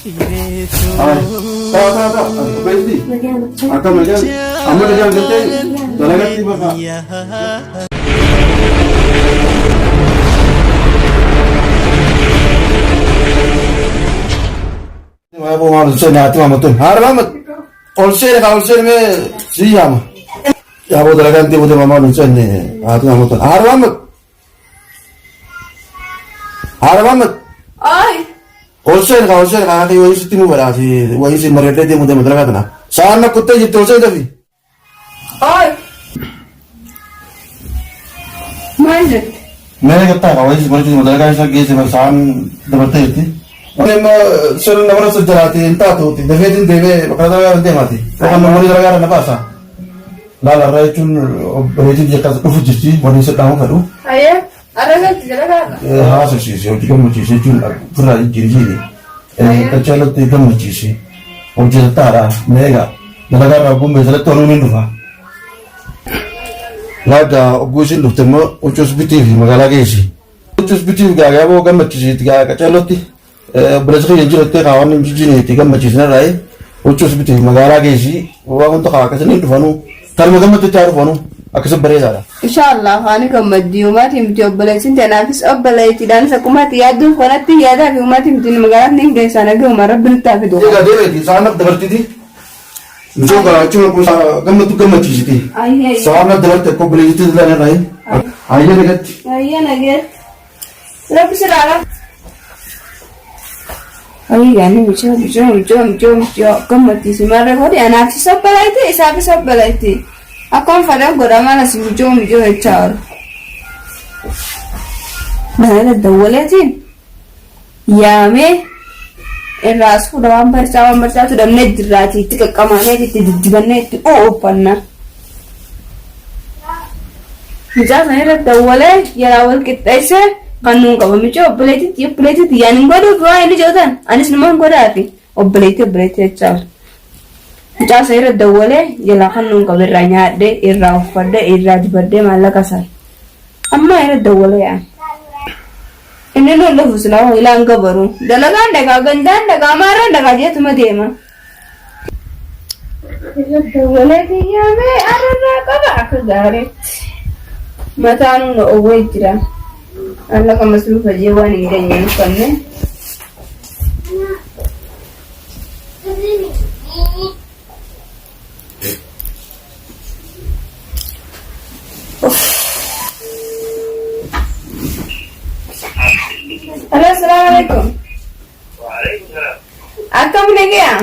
Tahu. Berhenti. Akan macam. Amat macam kita. Teragat tiba kan. मैं वो वहाँ से नाते वहाँ मत हार वहाँ मत ऑल्सर में सी हम क्या वो तरह का अंतिम वो तो मामा नुच्चे ने आते वहाँ मत हार वहाँ मत ऑल्सर का कि वही सिटी में बड़ा सी वही से मरेटे थे मुझे मतलब का ना सार ना कुत्ते जितने ऑल्सर तभी मैंने कहता है वही से मरेटे मतलब का ऐसा केस में सार दबते थी Orang sering nama sejarah ti entah tu ti dewe bakal tahu dia mati. Orang memori negara apa sah? Lalu racun racun jika ufujisi wanita tahu baru. Ayah, ada kan sejarah kan? Haa sih, jika mujisi cun pernah jadi. Kecil tu jika mujisi, orang tara mega. Negara aku misalnya tahun ini dua. Lalu aku sih lu temu ucus bitif magala kesi. Ucus bitif gaya aku kan mujisi gaya kecil tu. Berasal dari jalan terawan yang jadi tiga macam mana rai, ucus betul magara gesi, orang untuk kakak sini tu fanu, kalau macam tu cari fanu, aku seberai dah. InsyaAllah, kami kemudian umat yang job belajar dan habis belajar dan sekumat tiada fana tiada umat yang jadi magara ni dari sana ke umar berita ke doa. Tiada dia di sana berarti di, juga cuma puasa kamu tu kamu ciri. Sana berarti kau belajar itu dah rai, ayah negat. Ayah negat, lepas serala. Ayi kan, macam kemudian si mana kau dia anak si siapa lagi? Siapa lagi? Aku pada gora mana si macam car. Mana ada dua lagi? Ya me, ras ku dalam percaya tu dalam net rati, tiga kamane itu di mana itu open na. Macam mana ada dua lagi? Ya awal kita ise. Kanung kau macam obleti yang baru dua ini jauhan, anis nama kau dah api, obleti cal. Macam saya ada dua le, jelah kanung kau beranya de, irau pada, iraj pada malah kasar. Amma ada dua le ya. Ini lo husna hilang kau baru. Dalagan daga gandan daga marah daga dia cuma dia mah. Dua le dia me ada kau aku garet. Mata anu lo awet jira. Allah ka masrufa jewa ni idan yan kanne Halo, assalamualaikum. Waalaikumsalam. Akam ne gaya?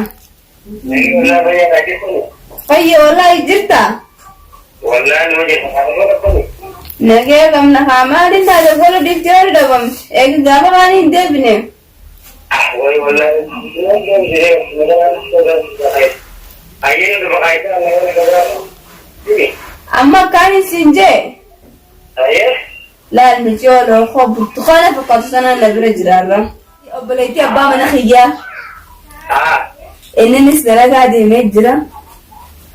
Nahi wala bhaiya kaise ko? Bhaiya wallahi jirta. Wallahi mujhe pata ko. Nage kam na hamarin da da golo dictionary da bam ek gamani debne Woi wallahi aye to bakaita ne amma kani sinje aye la mi jolo khob tukhana faqat sana la birajrara obleti abba mana khiya enni nisdara de mejra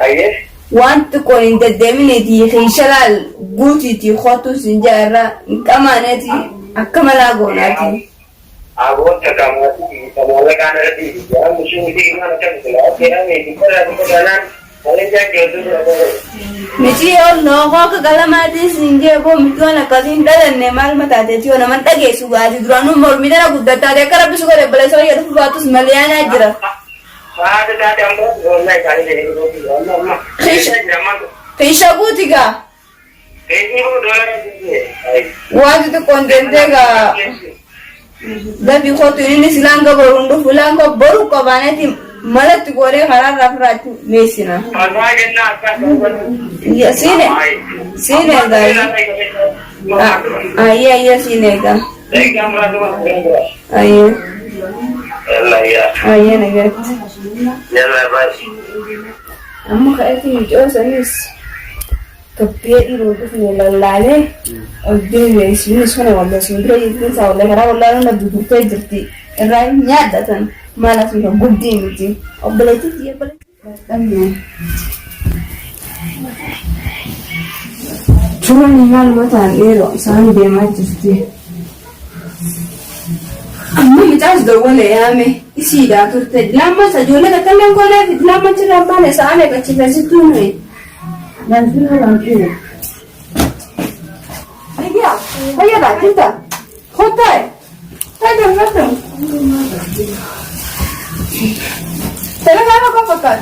aye want ko inda demineti khishalal guti ti khotu sinjara kamanati akamala gonati ago takamati kamala kanati ya mushindi kana kamala kera me dikara wale ja gedu Miji no ko galamati sinje ko mitona kadin dalanne mal mata te ti ona man tage su gaji duranu mor midana guddata de karabi su gore bale so yedu fatus malyana jira Kisha butiga. Wadi tu kontente ga. Dabi khotu ini silanga borundu fulanga boru ko baneti malat gore harar rafrat mesina. Ya sine ga. Iya sine ga. Ayah negat. Amma ka aiki jo sanis. Kapiyat iru tu lalale. Abdul ne sini sone wala sundra yitin sa wala kara wala na dudukte jirti. Rai nyada tan malas mi buddi miti. Obleti dia balik. Tamne. Cuma ni mal mata ero sani de ma jirti. Amma متعز دولة يا أمي يسيدا ترتد لما سجولة تكلم قولي في لما ترباني سألك أتفزتوني هيا بعد انت خد طيب هذا مثلا تلك أنا كفكات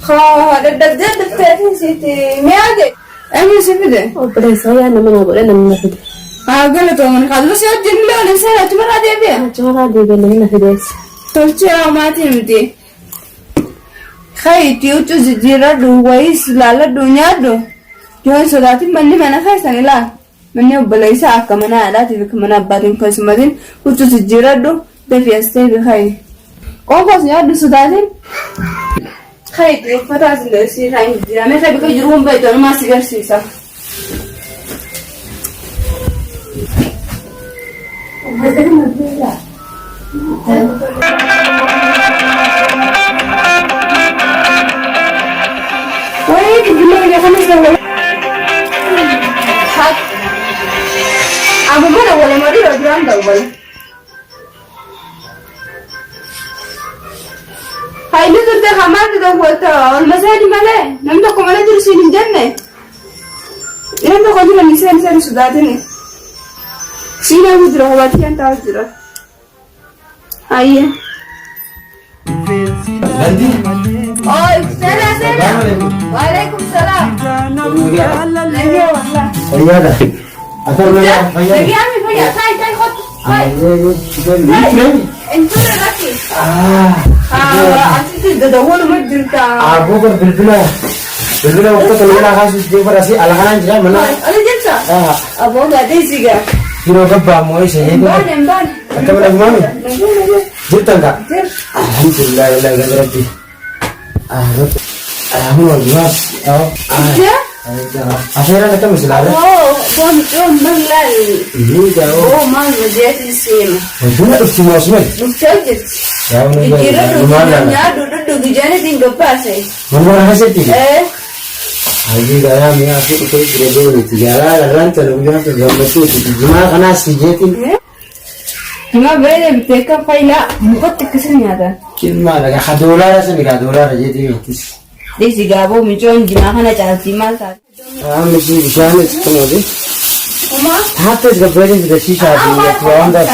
هذا الدجاج بتاعتي سيتي ميادة أمي سيفده وبريس هيا أنا من أقول أنا من نفيد قالت من خلص يوجد له الإنسان تمر هذه بيه جمال هذه بيني نفيدس ترجع ما تمدي خيتي وتزجيرة دويس لا لا دنيا دو جون سلاتي مني ما نخيسني لا مني وبلايس أكمنا لا تبيك منا بعدين كسمدين وتزجيرة دو دفي أستي بخير كونكوس يا دو سلاتي خيتي فتاة لسي راين جامع خيبك يجرون بيتون ما سيجر سيسا وين تقولون يا خمسة حق أبو من أول مرة رجعان دول هاي نزل ده خمار دول تا المساجد ماله نمتى كمان درسين الجنة نمتى قدر النساء نساء سوداتني سينا وزرا هو باتيان تاوزرا أيه Nanti. Oh, salam. Waalaikumsalam. Lagi والله. Iya dah. Asal mana? Lagi kami punya sai hot. Entu lagi. Asal itu dah wala majurta. Aku berbila waktu keluar kasus dia berasi alahanan jadi mana? Ada jasa. Abo enggak ada sih ga. Kira kebab mau saya itu. Ban. Kata mana mana? Jita enggak? Alhamdulillah ya berarti. Alhamdulillah. Ya? Akhirnya kita masih lari. Oh, bom malal. Ini jauh. Oh, mal jadi sim. Betul tu semua semua. Mustahil. Ya Kira mana? duduk dijana tinggal pas Mana hasil tu? Aji gaya ni aku tu kira dulu tiga lah kalau dia tu gambar tu cuma karena si jetin. Cuma beda beteka payla mukot kesini ada. Cuma ada kadolar sini kadolar jadi itu. Desi gabo micon jima kana cara timal sa. Mesti bisa ni semua ni. Uma? Hati sebenarnya sudah sisa di tuan dah.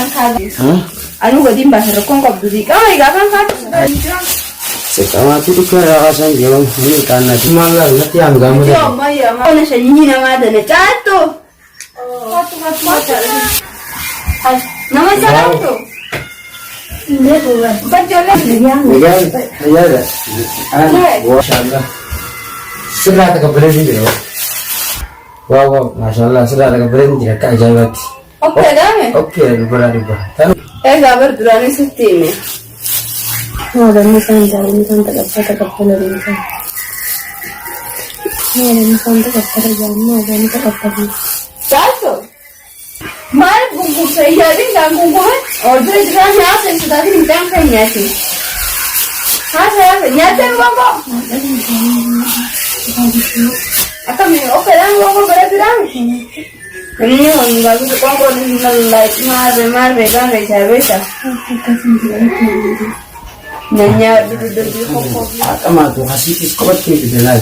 Anu gadim bahasa rekong kau budi. Kau ikan kan? Sekarang tu tu kerasa yang ni karena cuma lah nanti yang gambar. Cuma ya, mau nasi ni nama ada ni jatuh. Nama siapa tu? Ini tuh Baca lagi. Ya, ya dah. Masyaallah. Sudah tak kebetulan ni loh. Wow, masyaallah sudah tak kebetulan dia kaya jawab. Okey dah me. Okey, berada di bawah. Gabar durani seti me. هذا المكان ده المكان تقفل الإنسان هذا المكان تقفل الجنة هذا تقفل Jatuh. Mal bungkus saya ni dah bungkus. Order juga nyata sudah ni bintang saya nyati. Saya nyata bangko. Akan ni okey dah bangko berapa dah? Ini orang baru tu bangko ni light mar vegan saya biasa. Nanya duduk di hokok. Ama tu kasih sekolah kita jalan.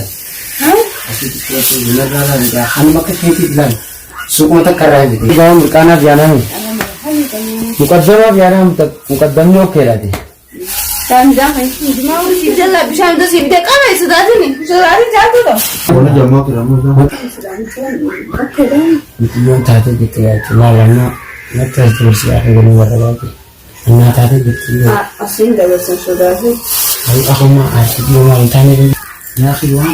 Kasih sekolah kita jalan dah. Hanya makan kita jalan. Suku tak kerja gitu. Jangan berkana biana ni. Mukaddam biana mukaddamnya okey lah dia. Jangan ini mau sih jalan bisa untuk sih dia kami sudah ni sudah jatuh tu. Boleh jamu tu ramu tu. Itu yang tadi gitu ya. Cuma lama nak terus ya aku ni berada lagi. Anak tadi gitu. Asin dah sudah tu. Aku mah asyik mau tanya dia. Ya khiwan.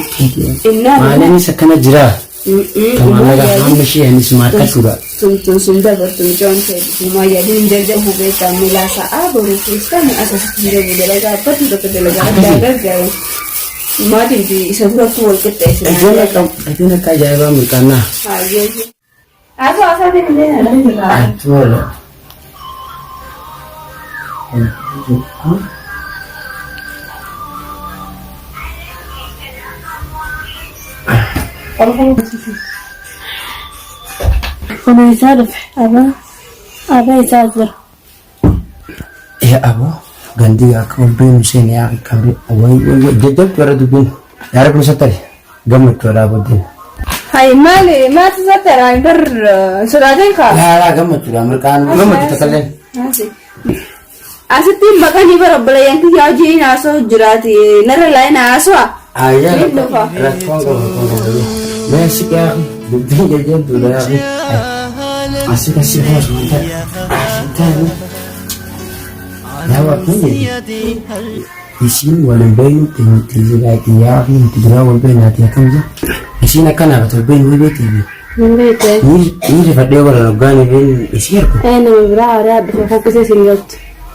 Mana ni sekena jira. Kemana dah mesti ini smart juga. Tum sudah bertunjuk ke rumah ya di jauh hubungan kami lah saat baru Kristen asal sudah berjalan apa tu berjalan jauh. Mati di sebuah tual kita. Itu nak kaya apa merkana. Aku asal ni ni. Tual. أنا يعرف أبا يسافر abo gandi akka walbeen seen yaa kamri way jajjab wara dubin yaara kun satari gammatu wala bodin Hai mali mati satara bar surajan ka. yaa gammatu la markaan gammatu takallen Asitti bakka ni bara yang ki yaji na so jurati nara lai na so. aya rakon ko merci ya dubin jajjab dula asik asik harus mantap ya waktu isin wala bayin tinjila ya tinjila wala bayin hati akan ja isin akan apa tuh bayin wala bayin Nandito. ini fadde wala gani bayin isir ko Na mabra ora fokus singot.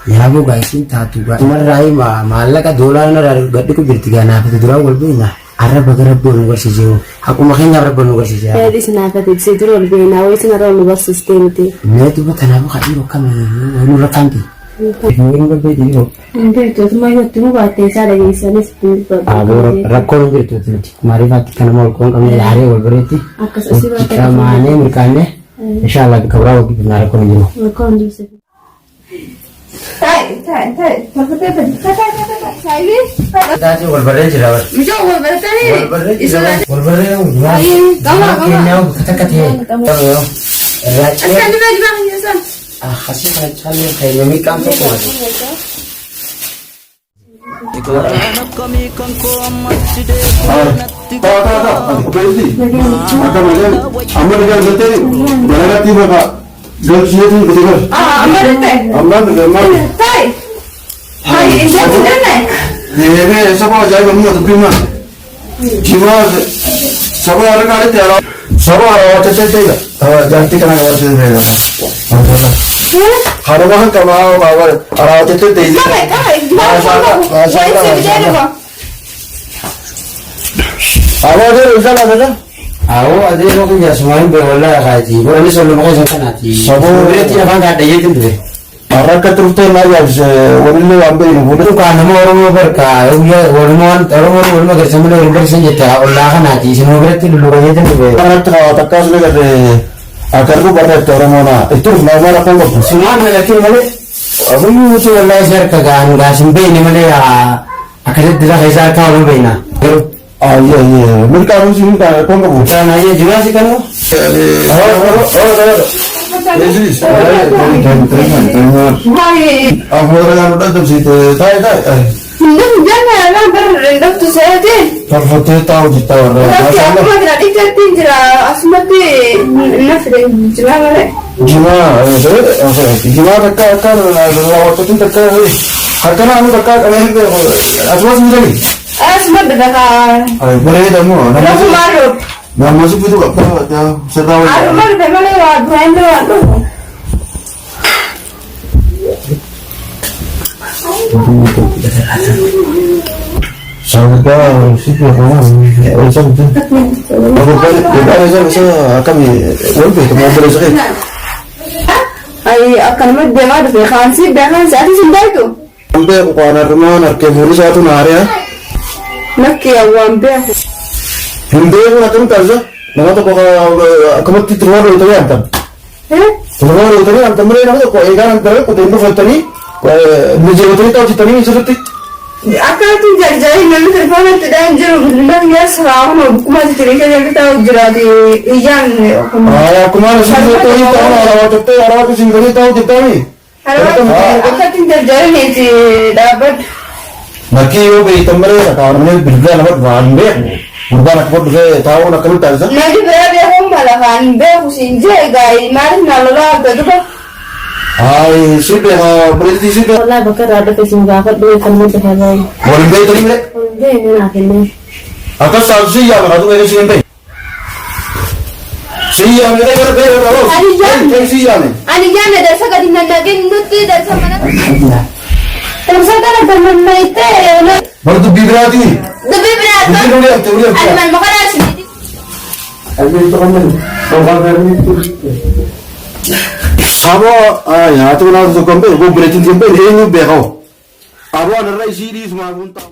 ya bu guys ini tatu ga mar rai malla ka dolar na gaddi ko birtiga na fadde dura wala bayin arab agar bon war sijo aku makanya arab bon war sijo Di sana ka tig sidro bina way sana ro system ti. ne tu batana bu kadiro kam no rakanti ini wala bayin yo Nandito tumayo tu ba te sa lagi sana speed ba. rakon gitu tuh mari mati kan mau kong kami hari wal berarti Akas asira kita mana mereka insyaallah kabrau gitu nara kon gitu Kon di se. Tai. Sai ni. tadi wal berarti jerawat Mijo wo bertani. wal berarti Kamu. kata-kata kamu Akan di bawah ni san. kasih kali kayak mami kamu kok Tai. Hai ini mana? Harapan kamu awal arawat itu tinggi. Awal itu usaha apa tu? aku ada yang aku ya semuanya berolah kaji boleh selalu makan sama nanti berarti apa nggak ada itu tuh Arah keturutan lagi harus wanita ambil ini. itu kan orang berkah orang kerja mana orang kerja jadi olah kan nanti semua berarti dulu aja tuh Karena terkait dengan agar lu pada orang mana itu nama apa nggak? semua lagi mana aku itu olah share kagak nggak sampai ini mana ya akhirnya tidak bisa kau lebih Ah iya, mereka harus ini kan apa nggak? bukan aja juga sih kamu Terima. Hai. Aku orang udah tuh situ, tay. Jangan berendam tu saya deh. Foto tahu kita orang. Tapi aku lagi nak ikatin jera asmati nafsu jera mana? Gimana dekat lawat itu dekat. Karena anu dekat Amerika, asal sendiri. Asmat dekat. Boleh demo. Aku malu. Nama masuk itu apa? Sedang. Aku malu memang lewat brand lewat tu. Sampai sih orang macam tu. Aku akan boleh tu mau beli sekali. Ay akan mendema de khansi ada sindai tu. Sampai aku kawan rumah nak keburu satu nari ya. Nakki awam be. Hindi ko natin kaza. Nama tu kau mati terluar itu ya antam. Terluar itu ya antam mereka tu kau ikan antam kau tembak foto ni. Kau muzi foto ni tahu cerita ni seperti. Akan tu jadi nama telefon tu dah jauh. Nak ya sahaja cuma cerita jadi tahu jadi ijan. Aku mana sih foto ni tahu orang tu sini tahu cerita ni. Akan tu jadi ni dapat. Naki yo be tamre kawan ni birda nama rambe. Bukan aku boleh tahu nak kau tahu. Nanti berada home malah kan be kusinje gai mari nalola tu tu. Ay, siapa berarti siapa? Wala bakar ada ke sing gakat do kamu te hagai. Boleh be tadi mere. Be ni na kene. Atas saksi ya, mana tu mere sini be. Siya mere mere be. Siya ni. Ani jana dah sakit nandagin nuti dah sama nak. Terus ada teman itu. Baru tu berarti ni. Lebih berat. Tuliak. Ada mana makan nasi. Ada itu kan. Orang berani tu. Abo, ya tu nak tu kompe, go berarti kompe, ini be kau. Abo ada rai siri semua pun tahu.